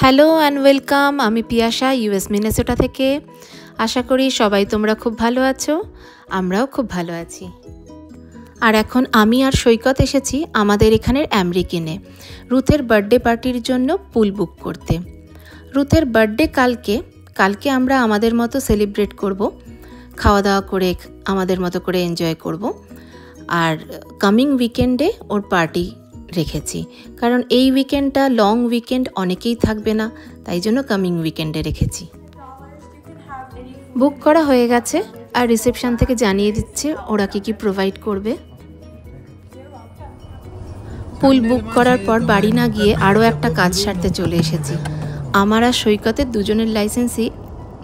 Hello and welcome. আমি Piyasa US Minnesota থেকে। আশা করি সবাই তোমরা খুব ভালো আছো, আমরাও খুব ভালো আছি। আর এখন আমি আর সৈকত এসেছি আমাদের এখানের আমেরিকানে রুথের বার্থডে পার্টির জন্য পুল বুক করতে। রুথের বার্থডে কালকে আমরা আমাদের মতো সেলিব্রেট করব, খাওয়া দাওয়া করে আমাদের মতো করে এনজয় করব। আর কামিং উইকেন্ডে ওর পার্টি রেখেছি, কারণ এই উইকেন্ডটা লং উইকেন্ড, অনেকেই থাকবে না, তাই জন্য কামিং উইকেন্ডে রেখেছি। বুক করা হয়ে গেছে আর রিসেপশন থেকে জানিয়ে দিচ্ছে ওরা কি প্রোভাইড করবে। পুল বুক করার পর বাড়ি না গিয়ে আরও একটা কাজ সারতে চলে এসেছি। আমার আর সৈকতের দুজনের লাইসেন্সই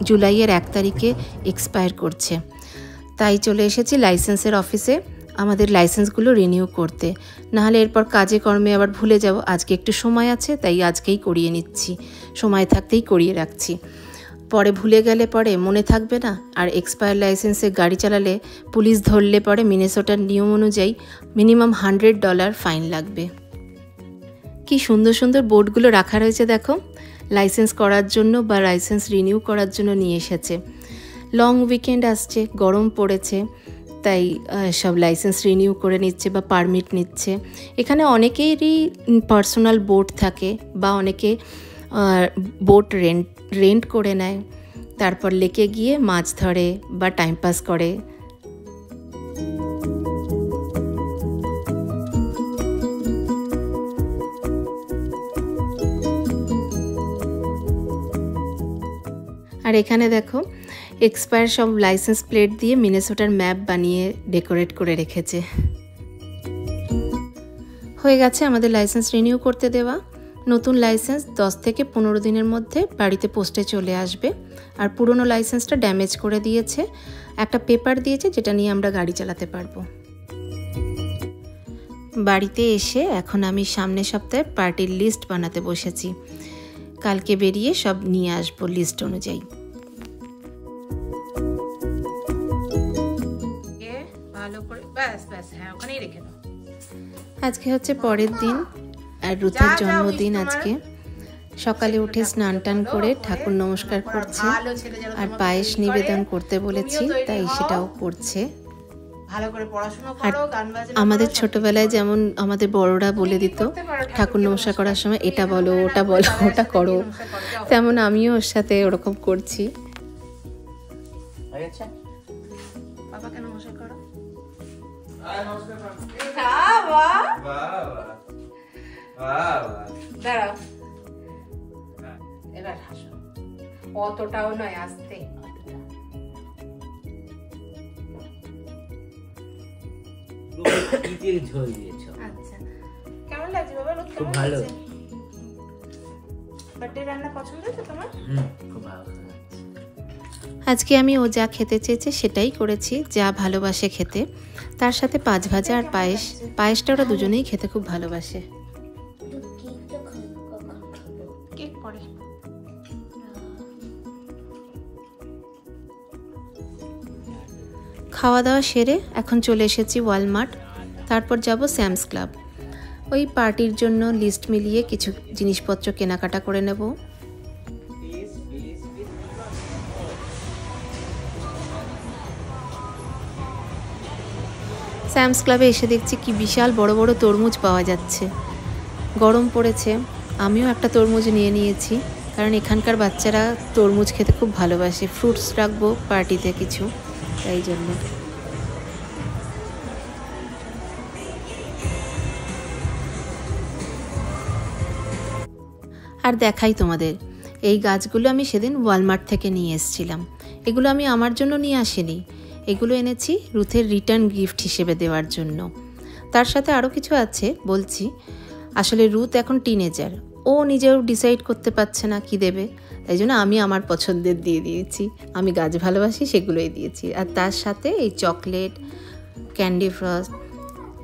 জুলাইয়ের 1 তারিখে এক্সপায়ার করছে, তাই চলে এসেছি লাইসেন্সের অফিসে আমাদের লাইসেন্সগুলো রিনিউ করতে। নাহলে এরপর কাজে কর্মে আবার ভুলে যাব। আজকে একটু সময় আছে, তাই আজকেই করিয়ে নিচ্ছি, সময় থাকতেই করিয়ে রাখছি। পরে ভুলে গেলে পরে মনে থাকবে না। আর এক্সপায়ার লাইসেন্সে গাড়ি চালালে পুলিশ ধরলে পরে মিনেসোটার নিয়ম অনুযায়ী মিনিমাম $100 ফাইন লাগবে। কি সুন্দর সুন্দর বোর্ডগুলো রাখা রয়েছে দেখো, লাইসেন্স করার জন্য বা লাইসেন্স রিনিউ করার জন্য নিয়ে এসেছে। লং উইকেন্ড আসছে, গরম পড়েছে, তাই সব লাইসেন্স রিনিউ করে নিচ্ছে বা পারমিট নিচ্ছে। এখানে অনেকেরই পার্সোনাল বোট থাকে বা অনেকে বোট রেন্ট করে নেয়, তারপর লেকে গিয়ে মাছ ধরে বা টাইম পাস করে। আর এখানে দেখো এক্সপায়ার সব লাইসেন্স প্লেট দিয়ে মিনেসোটার ম্যাপ বানিয়ে ডেকোরেট করে রেখেছে। হয়ে গেছে আমাদের লাইসেন্স রিনিউ করতে দেওয়া। নতুন লাইসেন্স 10 থেকে 15 দিনের মধ্যে বাড়িতে পোস্টে চলে আসবে। আর পুরনো লাইসেন্সটা ড্যামেজ করে দিয়েছে, একটা পেপার দিয়েছে যেটা নিয়ে আমরা গাড়ি চালাতে পারবো। বাড়িতে এসে এখন আমি সামনের সপ্তাহে পার্টির লিস্ট বানাতে বসেছি। কালকে বেরিয়ে সব নিয়ে আসবো লিস্ট অনুযায়ী। আজকে হচ্ছে পরের দিন আর রুথের জন্মদিন। আজকে সকালে উঠে স্নান টান করে ঠাকুর নমস্কার করছে আর পায়েস নিবেদন করতে বলেছি, তাই সেটাও করছে। আর আমাদের ছোটবেলায় যেমন আমাদের বড়রা বলে দিত ঠাকুর নমস্কার করার সময় এটা বলো, ওটা বলো, ওটা করো, তেমন আমিও ওর সাথে ওরকম করছি। বাবাকে নমস্কার করো। দাঁড়াও, এবার হাসো, অতটাও নয়, আস্তে। আচ্ছা, কেমন লাগছে বাবা? খুব ভালো। বার্থডে রান্না পছন্দ হয়েছে তোমার? খুব ভালো। আজকে আমি ও যা খেতে চেয়েছে সেটাই করেছি, যা ভালোবাসে খেতে। তার সাথে 5 ভাজা আর পায়েসটা ওরা দুজনেই খেতে খুব ভালোবাসে। খাওয়া দাওয়া সেরে এখন চলে এসেছি ওয়ালমার্ট, তারপর যাব স্যামস ক্লাব। ওই পার্টির জন্য লিস্ট মিলিয়ে কিছু জিনিসপত্র কেনাকাটা করে নেব। স্যামস ক্লাবে এসে দেখছি কি বিশাল বড় বড় তরমুজ পাওয়া যাচ্ছে। গরম পড়েছে, আমিও একটা তরমুজ নিয়ে নিয়েছি, কারণ এখানকার বাচ্চারা তরমুজ খেতে খুব ভালোবাসে। ফ্রুটস রাখবো পার্টিতে কিছু, তাই জন্য। আর দেখাই তোমাদের, এই গাছগুলো আমি সেদিন ওয়ালমার্ট থেকে নিয়ে এসেছিলাম। এগুলো আমি আমার জন্য নিয়ে আসিনি, এগুলো এনেছি রুথের রিটার্ন গিফট হিসেবে দেওয়ার জন্য। তার সাথে আরও কিছু আছে বলছি। আসলে রুথ এখন টিনেজার, ও নিজেও ডিসাইড করতে পারছে না কি দেবে, তাই জন্য আমি আমার পছন্দের দিয়ে দিয়েছি। আমি গাছ ভালোবাসি, সেগুলোই দিয়েছি। আর তার সাথে এই চকলেট, ক্যান্ডি ফ্রস্ট,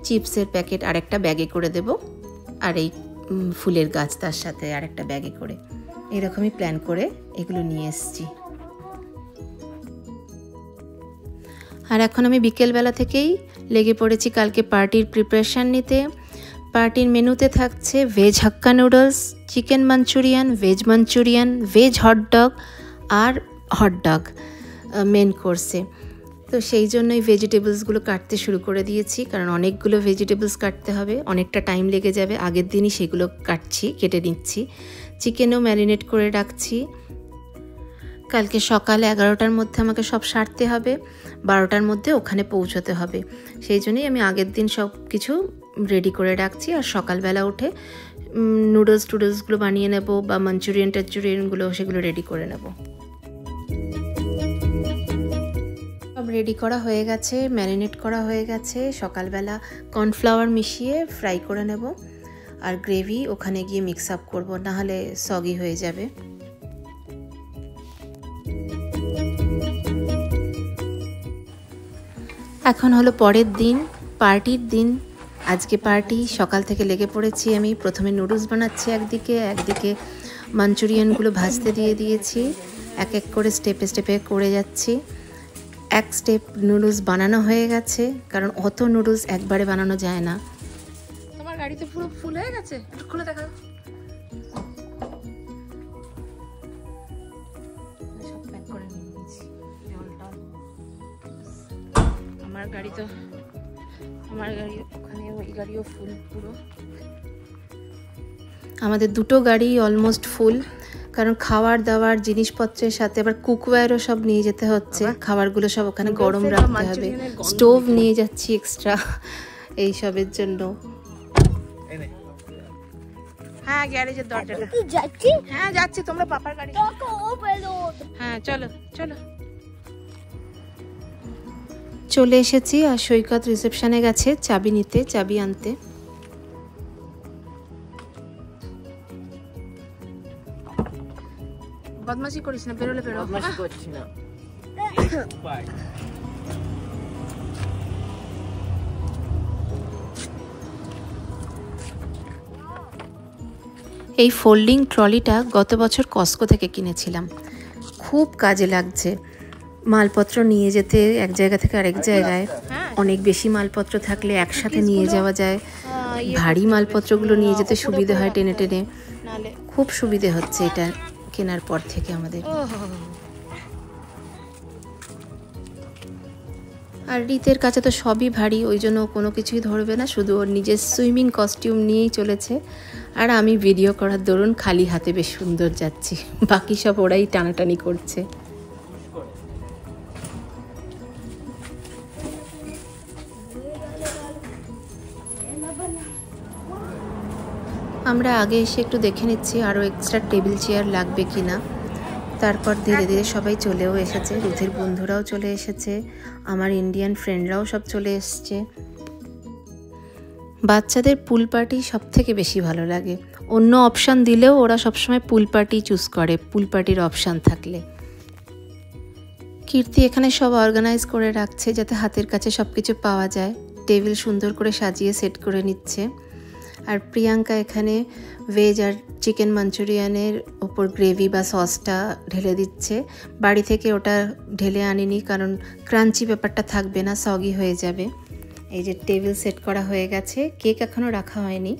চিপসের প্যাকেট আরেকটা ব্যাগে করে দেব, আর এই ফুলের গাছ তার সাথে আরেকটা ব্যাগে করে, এরকমই প্ল্যান করে এগুলো নিয়ে এসেছি। আর এখন আমি বিকেলবেলা থেকেই লেগে পড়েছি কালকে পার্টির প্রিপারেশান নিতে। পার্টির মেনুতে থাকছে veg hakka noodles, chicken manchurian, veg hotdog আর হটডগ মেন কোর্সে। তো সেই জন্যই ভেজিটেবলসগুলো কাটতে শুরু করে দিয়েছি, কারণ অনেকগুলো ভেজিটেবলস কাটতে হবে, অনেকটা টাইম লেগে যাবে। আগের দিনই সেগুলো কেটে নিচ্ছি। চিকেনও ম্যারিনেট করে রাখছি। কালকে সকাল 11টার মধ্যে আমাকে সব সারতে হবে, 12টার মধ্যে ওখানে পৌঁছতে হবে। সেই জন্যই আমি আগের দিন সব কিছু রেডি করে রাখছি, আর সকালবেলা উঠে টুডলসগুলো বানিয়ে নেব, বা মাঞ্চুরিয়ানগুলো সেগুলো রেডি করে নেব। সব রেডি করা হয়ে গেছে, ম্যারিনেট করা হয়ে গেছে। সকালবেলা কর্নফ্লাওয়ার মিশিয়ে ফ্রাই করে নেব, আর গ্রেভি ওখানে গিয়ে মিক্স আপ করবো, নাহলে সগি হয়ে যাবে। এখন হলো পরের দিন, পার্টির দিন। আজকে পার্টি, সকাল থেকে লেগে পড়েছি আমি। প্রথমে নুডলস বানাচ্ছি একদিকে মাঞ্চুরিয়ানগুলো ভাজতে দিয়ে দিয়েছি। এক এক করে স্টেপে করে যাচ্ছি। এক স্টেপ নুডলস বানানো হয়ে গেছে, কারণ অত নুডলস একবারে বানানো যায় না। তোমার গাড়িতে পুরো ফুল হয়ে গেছে, একটু খুলে দেখাও। সব প্যাক করে নিয়ে নিয়েছি, জলটা। আমার গাড়ি ওখানে, ওই গাড়িও ফুল পুরো। আমাদের দুটো গাড়ি অলমোস্ট ফুল, কারণ খাবার দাবার জিনিসপত্রের সাথে আবার কুকওয়্যারও সব নিয়ে যেতে হচ্ছে। খাবারগুলো সব ওখানে গরম রাখতে হবে। স্টোভ নিয়ে যাচ্ছি এক্সট্রা এইসবের জন্য। হ্যাঁ, গ্যারেজের দরজাটা। হ্যাঁ যাচ্ছি, তোমরা পাপার গাড়ি। হ্যাঁ চলো চলো। চলে এসেছি, আর সৈকত রিসেপশনে গেছে চাবি আনতে। বদমাশি করিস না, বেরোলে বেরো। বদমাশি করছি না। এই ফোল্ডিং ট্রলিটা গত বছর কস্কো থেকে কিনেছিলাম, খুব কাজে লাগছে। মালপত্র নিয়ে যেতে এক জায়গা থেকে আরেক জায়গায়, অনেক বেশি মালপত্র থাকলে একসাথে নিয়ে যাওয়া যায়। ভারী মালপত্রগুলো নিয়ে যেতে সুবিধে হয় টেনে টেনে, খুব সুবিধে হচ্ছে এটা কেনার পর থেকে আমাদের। আর রীতের কাছে তো সবই ভারী, ওই জন্য কোনো কিছুই ধরবে না, শুধু ওর নিজের সুইমিং কস্টিউম নিয়েই চলেছে। আর আমি ভিডিও করার দরুন খালি হাতে বেশ সুন্দর যাচ্ছি, বাকি সব ওরাই টানাটানি করছে। আমরা আগে এসে একটু দেখে নিচ্ছি আরও এক্সট্রা টেবিল চেয়ার লাগবে কিনা। তারপর ধীরে ধীরে সবাই চলেও এসেছে, রুথের বন্ধুরাও চলে এসেছে, আমার ইন্ডিয়ান ফ্রেন্ডরাও সব চলে এসছে। বাচ্চাদের পুল পার্টি সব থেকে বেশি ভালো লাগে। অন্য অপশান দিলেও ওরা সবসময় পুল পার্টি চুজ করে, পুল পার্টির অপশান থাকলে। কীর্তি এখানে সব অর্গানাইজ করে রাখছে যাতে হাতের কাছে সব কিছু পাওয়া যায়। টেবিল সুন্দর করে সাজিয়ে সেট করে নিচ্ছে। আর প্রিয়াঙ্কা এখানে ভেজ আর চিকেন মাঞ্চুরিয়ানের ওপর গ্রেভি বা সসটা ঢেলে দিচ্ছে। বাড়ি থেকে ওটা ঢেলে আনিনি, কারণ ক্রাঞ্চি ব্যাপারটা থাকবে না, সগি হয়ে যাবে। এই যে টেবিল সেট করা হয়ে গেছে, কেক এখনও রাখা হয়নি।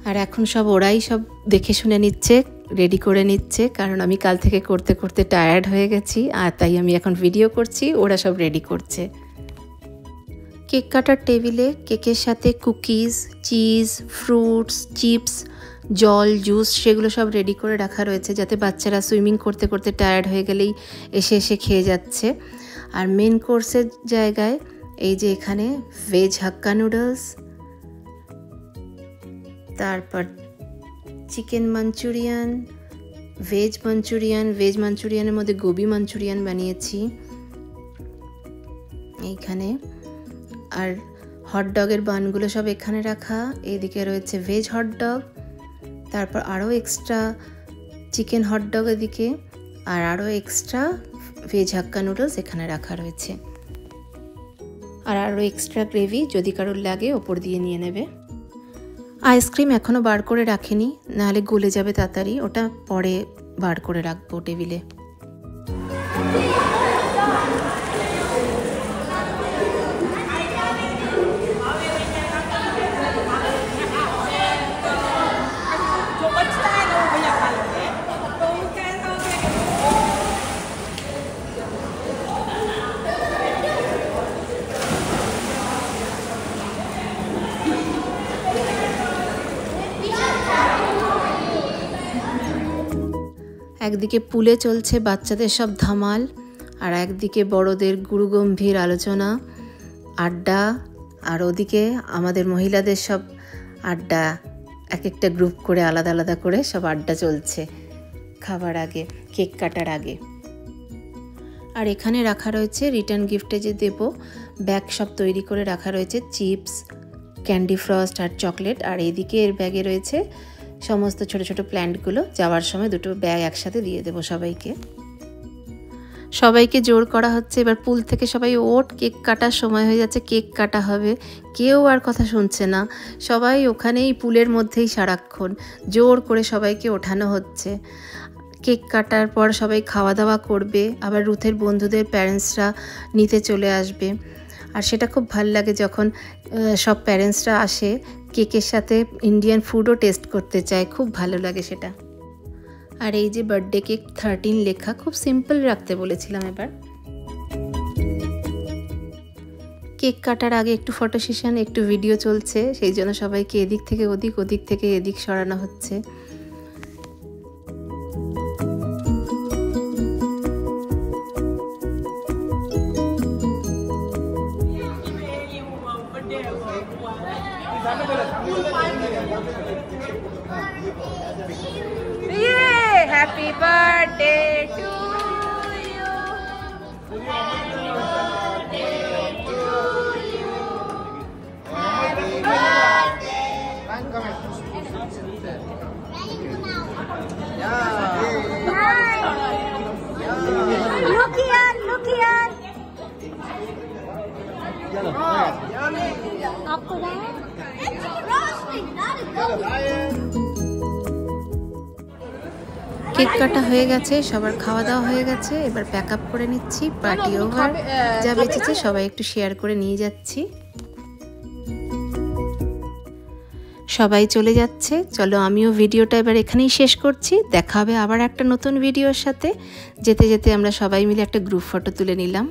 আর এখন সব ওরাই সব দেখে শুনে নিচ্ছে, রেডি করে নিচ্ছে, কারণ আমি কাল থেকে করতে করতে টায়ার্ড হয়ে গেছি, আর তাই আমি এখন ভিডিও করছি, ওরা সব রেডি করছে। কেক কাটার টেবিলে কেকের সাথে কুকিজ, চিজ, ফ্রুটস, চিপস, জল, জুস সেগুলো সব রেডি করে রাখা রয়েছে, যাতে বাচ্চারা সুইমিং করতে করতে টায়ার্ড হয়ে গেলেই এসে এসে খেয়ে যাচ্ছে। আর মেন কোর্সের জায়গায় এই যে এখানে ভেজ হাক্কা নুডলস, তারপর চিকেন মাঞ্চুরিয়ান, ভেজ মাঞ্চুরিয়ানের মধ্যে গোবি মাঞ্চুরিয়ান বানিয়েছি এইখানে। আর হটডগের বানগুলো সব এখানে রাখা, এইদিকে রয়েছে ভেজ হটডগ, তারপর আরও এক্সট্রা চিকেন হটডগ এদিকে, আর আরও এক্সট্রা ভেজ হাক্কা নুডলস এখানে রাখা রয়েছে। আর আরও এক্সট্রা গ্রেভি যদি কারোর লাগে ওপর দিয়ে নিয়ে নেবে। আইসক্রিম এখনও বার করে রাখিনি, নাহলে গলে যাবে তাড়াতাড়ি, ওটা পরে বার করে রাখবো টেবিলে। একদিকে পুলে চলছে বাচ্চাদের সব ধামাল, আর একদিকে বড়দের গুরুগম্ভীর আলোচনা আড্ডা, আর ওদিকে আমাদের মহিলাদের সব আড্ডা, এক একটা গ্রুপ করে আলাদা আলাদা করে সব আড্ডা চলছে খাবার আগে, কেক কাটার আগে। আর এখানে রাখা রয়েছে রিটার্ন গিফটে যে দেব ব্যাগ সব তৈরি করে রাখা রয়েছে, চিপস, ক্যান্ডি ফ্রস্ট আর চকলেট। আর এইদিকে এর ব্যাগে রয়েছে সমস্ত ছোট ছোট প্ল্যান্টগুলো, যাওয়ার সময় দুটো ব্যাগ একসাথে দিয়ে দেবো সবাইকে। সবাইকে জোর করা হচ্ছে, এবার পুল থেকে সবাই ওঠ, কেক কাটার সময় হয়ে যাচ্ছে, কেক কাটা হবে। কেউ আর কথা শুনছে না, সবাই ওখানেই পুলের মধ্যেই সারাক্ষণ জোর করে সবাইকে ওঠানো হচ্ছে। কেক কাটার পর সবাই খাওয়া দাওয়া করবে, আবার রুথের বন্ধুদের প্যারেন্টসরা নিতে চলে আসবে। আর সেটা খুব ভাল লাগে যখন সব প্যারেন্টসরা আসে, কেকের সাথে ইন্ডিয়ান ফুডও টেস্ট করতে চায়, খুব ভালো লাগে সেটা। আর এই যে বার্থডে কেক 13 লেখা, খুব সিম্পল রাখতে বলেছিলাম এবার। কেক কাটার আগে একটু ফটো সেশন, একটু ভিডিও চলছে, সেই জন্য সবাইকে এদিক থেকে ওদিক, ওদিক থেকে এদিক সরানো হচ্ছে। Happy birthday to you. Happy birthday. Look here, look here. आपको it's roasting, not a cake কাটা হয়ে গেছে, সবার খাওয়া দাওয়া হয়ে গেছে, এবার প্যাক আপ করে নিচ্ছি। পার্টি ওভার, যা বেঁচেছে সবাই একটু শেয়ার করে নিয়ে যাচ্ছি। সবাই চলে যাচ্ছে, চলো আমিও ভিডিওটা এবার এখানেই শেষ করছি। দেখা হবে আবার একটা নতুন ভিডিওর সাথে। যেতে যেতে আমরা সবাই মিলে একটা গ্রুপ ফটো তুলে নিলাম।